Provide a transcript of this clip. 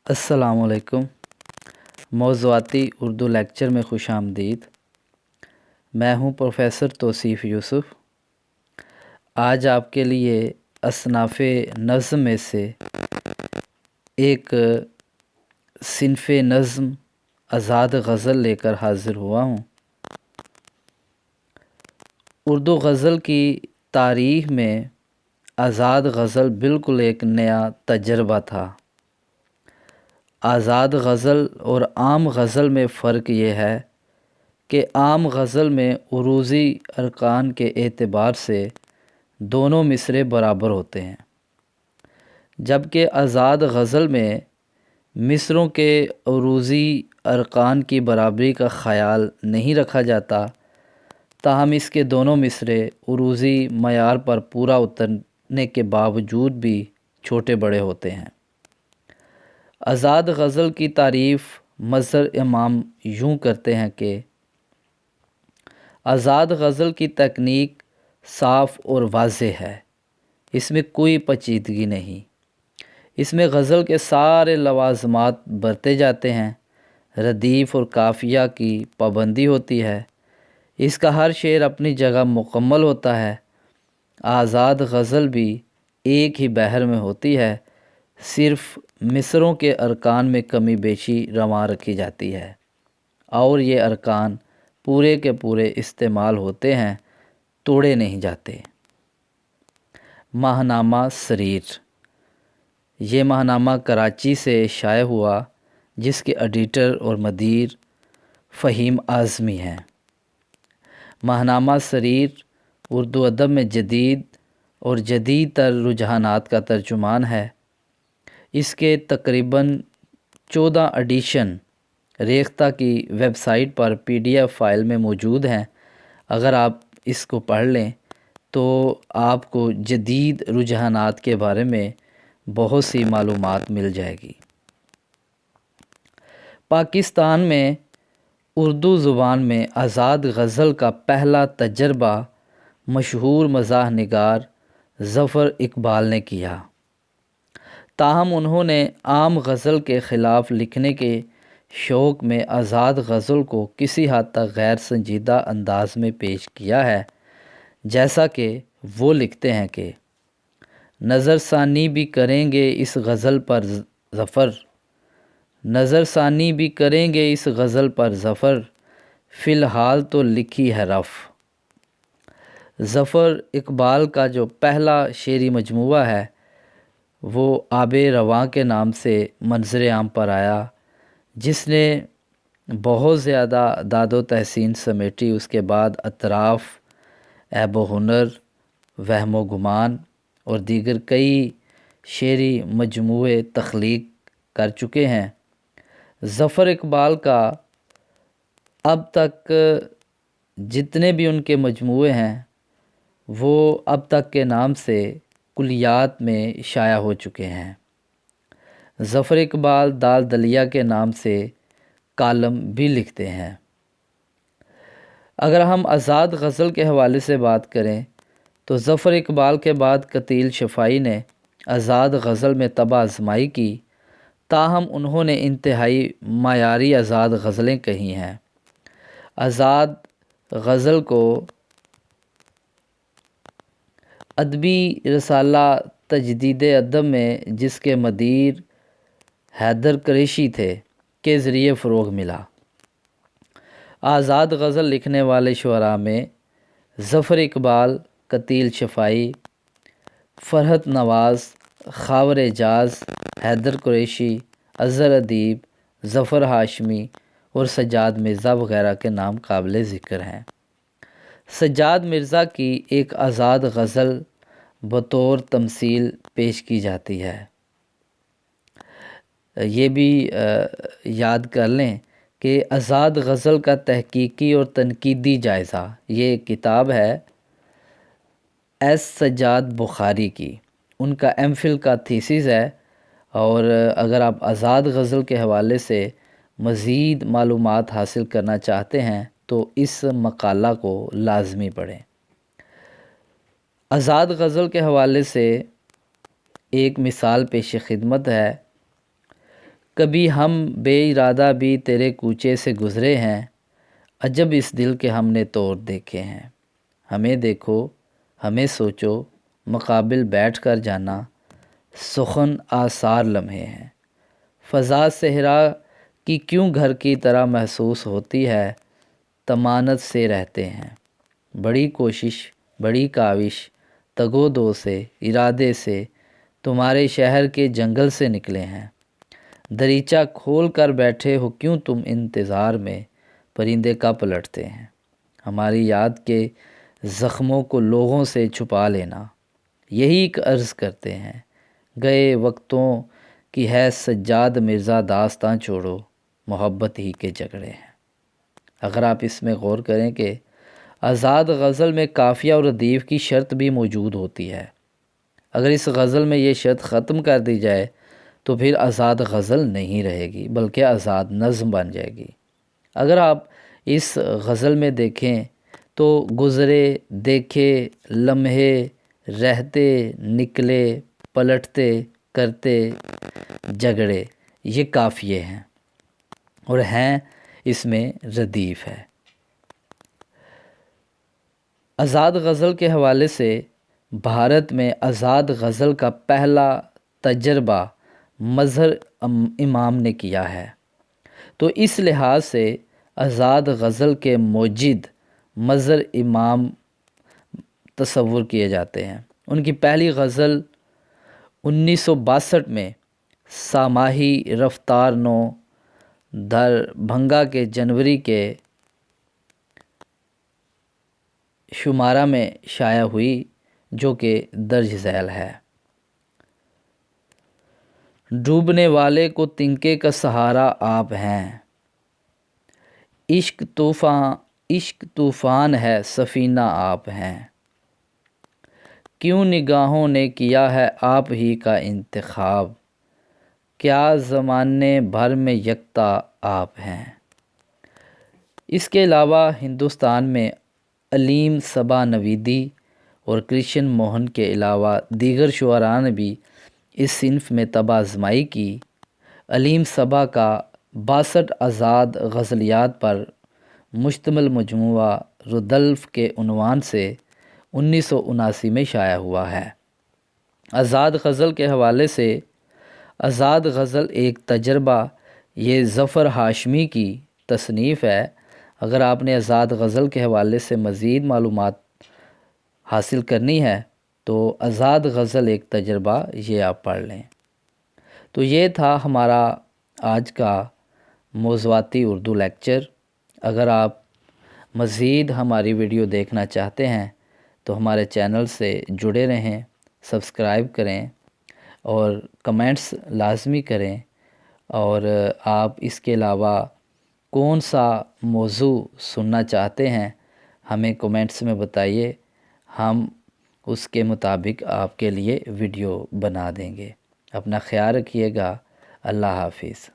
السلام علیکم۔ موضوعاتی اردو لیکچر میں خوش آمدید۔ میں ہوں پروفیسر توصیف یوسف۔ آج آپ کے لیے اصناف نظم میں سے ایک صنف نظم آزاد غزل لے کر حاضر ہوا ہوں۔ اردو غزل کی تاریخ میں آزاد غزل بالکل ایک نیا تجربہ تھا۔ آزاد غزل اور عام غزل میں فرق یہ ہے کہ عام غزل میں عروضی ارکان کے اعتبار سے دونوں مصرعے برابر ہوتے ہیں، جبکہ آزاد غزل میں مصرعوں کے عروضی ارکان کی برابری کا خیال نہیں رکھا جاتا، تاہم اس کے دونوں مصرعے عروضی معیار پر پورا اترنے کے باوجود بھی چھوٹے بڑے ہوتے ہیں۔ آزاد غزل کی تعریف مظہر امام یوں کرتے ہیں کہ آزاد غزل کی تکنیک صاف اور واضح ہے، اس میں کوئی پیچیدگی نہیں، اس میں غزل کے سارے لوازمات برتے جاتے ہیں، ردیف اور قافیہ کی پابندی ہوتی ہے، اس کا ہر شعر اپنی جگہ مکمل ہوتا ہے۔ آزاد غزل بھی ایک ہی بحر میں ہوتی ہے، صرف مصرعوں کے ارکان میں کمی بیشی رواں رکھی جاتی ہے اور یہ ارکان پورے کے پورے استعمال ہوتے ہیں، توڑے نہیں جاتے۔ ماہنامہ سریر، یہ ماہنامہ کراچی سے شائع ہوا، جس کے ایڈیٹر اور مدیر فہیم اعظمی ہیں۔ ماہنامہ سریر اردو ادب میں جدید اور جدید تر رجحانات کا ترجمان ہے۔ اس کے تقریباً 14 ایڈیشن ریختہ کی ویب سائٹ پر PDF فائل میں موجود ہیں۔ اگر آپ اس کو پڑھ لیں تو آپ کو جدید رجحانات کے بارے میں بہت سی معلومات مل جائے گی۔ پاکستان میں اردو زبان میں آزاد غزل کا پہلا تجربہ مشہور مزاح نگار ظفر اقبال نے کیا، تاہم انہوں نے عام غزل کے خلاف لکھنے کے شوق میں آزاد غزل کو کسی حد تک غیر سنجیدہ انداز میں پیش کیا ہے، جیسا کہ وہ لکھتے ہیں کہ نظر ثانی بھی کریں گے اس غزل پر ظفر، نظر ثانی بھی کریں گے اس غزل پر ظفر، فی الحال تو لکھی ہے رف۔ ظفر اقبال کا جو پہلا شعری مجموعہ ہے وہ آب رواں کے نام سے منظر عام پر آیا، جس نے بہت زیادہ داد و تحسین سمیٹی۔ اس کے بعد اطراف، عیب و ہنر، وہم و گمان اور دیگر کئی شعری مجموعے تخلیق کر چکے ہیں۔ ظفر اقبال کا اب تک جتنے بھی ان کے مجموعے ہیں وہ اب تک کے نام سے کلیات میں شائع ہو چکے ہیں۔ ظفر اقبال دال دلیا کے نام سے کالم بھی لکھتے ہیں۔ اگر ہم آزاد غزل کے حوالے سے بات کریں تو ظفر اقبال کے بعد قتیل شفاعی نے آزاد غزل میں طبع آزمائی کی، تاہم انہوں نے انتہائی معیاری آزاد غزلیں کہی ہیں۔ آزاد غزل کو ادبی رسالہ تجدید ادب میں، جس کے مدیر حیدر قریشی تھے، کے ذریعے فروغ ملا۔ آزاد غزل لکھنے والے شعراء میں ظفر اقبال، قتیل شفاعی، فرحت نواز، خاور اعجاز، حیدر قریشی، اظہر ادیب، ظفر ہاشمی اور سجاد مرزا وغیرہ کے نام قابل ذکر ہیں۔ سجاد مرزا کی ایک آزاد غزل بطور تمثیل پیش کی جاتی ہے۔ یہ بھی یاد کر لیں کہ آزاد غزل کا تحقیقی اور تنقیدی جائزہ، یہ کتاب ہے ایس سجاد بخاری کی، ان کا MPhil کا تھیسس ہے، اور اگر آپ آزاد غزل کے حوالے سے مزید معلومات حاصل کرنا چاہتے ہیں تو اس مقالہ کو لازمی پڑھیں۔ آزاد غزل کے حوالے سے ایک مثال پیش خدمت ہے کبھی ہم بے ارادہ بھی تیرے کوچے سے گزرے ہیں، عجب اس دل کے ہم نے توڑ دیکھے ہیں۔ ہمیں دیکھو، ہمیں سوچو، مقابل بیٹھ کر جانا، سخن آثار لمحے ہیں۔ فضا صحرا کی کیوں گھر کی طرح محسوس ہوتی ہے، طمانت سے رہتے ہیں۔ بڑی کوشش، بڑی کاوش، تگو دو سے، ارادے سے تمہارے شہر کے جنگل سے نکلے ہیں۔ دریچہ کھول کر بیٹھے ہو کیوں تم انتظار میں، پرندے کا پلٹتے ہیں۔ ہماری یاد کے زخموں کو لوگوں سے چھپا لینا، یہی ایک عرض کرتے ہیں۔ گئے وقتوں کی ہے سجاد مرزا داستاں چھوڑو، محبت ہی کے جھگڑے ہیں۔ اگر آپ اس میں غور کریں کہ آزاد غزل میں قافیہ اور ردیف کی شرط بھی موجود ہوتی ہے، اگر اس غزل میں یہ شرط ختم کر دی جائے تو پھر آزاد غزل نہیں رہے گی بلکہ آزاد نظم بن جائے گی۔ اگر آپ اس غزل میں دیکھیں تو گزرے، دیکھے، لمحے، رہتے، نکلے، پلٹتے، کرتے، جھگڑے، یہ قافیے ہیں اور ہیں اس میں ردیف ہے۔ آزاد غزل کے حوالے سے بھارت میں آزاد غزل کا پہلا تجربہ مظہر امام نے کیا ہے، تو اس لحاظ سے آزاد غزل کے موجد مظہر امام تصور کیے جاتے ہیں۔ ان کی پہلی غزل 1962 میں ساماہی رفتار نو دربھنگا کے جنوری کے شمارہ میں شائع ہوئی، جو کہ درج ذیل ہے۔ ڈوبنے والے کو تنکے کا سہارا آپ ہیں، عشق طوفان ہے سفینہ آپ ہیں، کیوں نگاہوں نے کیا ہے آپ ہی کا انتخاب، کیا زمانے بھر میں یکتا آپ ہیں۔ اس کے علاوہ ہندوستان میں علیم صبا نویدی اور کرشن موہن کے علاوہ دیگر شعراء نے بھی اس صنف میں طبع آزمائی کی۔ علیم صبا کا 62 آزاد غزلیات پر مشتمل مجموعہ رودلف کے عنوان سے 1979 میں شائع ہوا ہے۔ آزاد غزل کے حوالے سے آزاد غزل ایک تجربہ، یہ ظفر ہاشمی کی تصنیف ہے۔ اگر آپ نے آزاد غزل کے حوالے سے مزید معلومات حاصل کرنی ہے تو آزاد غزل ایک تجربہ، یہ آپ پڑھ لیں۔ تو یہ تھا ہمارا آج کا موضوعاتی اردو لیکچر۔ اگر آپ مزید ہماری ویڈیو دیکھنا چاہتے ہیں تو ہمارے چینل سے جڑے رہیں، سبسکرائب کریں اور کمنٹس لازمی کریں، اور آپ اس کے علاوہ کون سا موضوع سننا چاہتے ہیں ہمیں کمنٹس میں بتائیے، ہم اس کے مطابق آپ کے لیے ویڈیو بنا دیں گے۔ اپنا خیال رکھیے گا۔ اللہ حافظ۔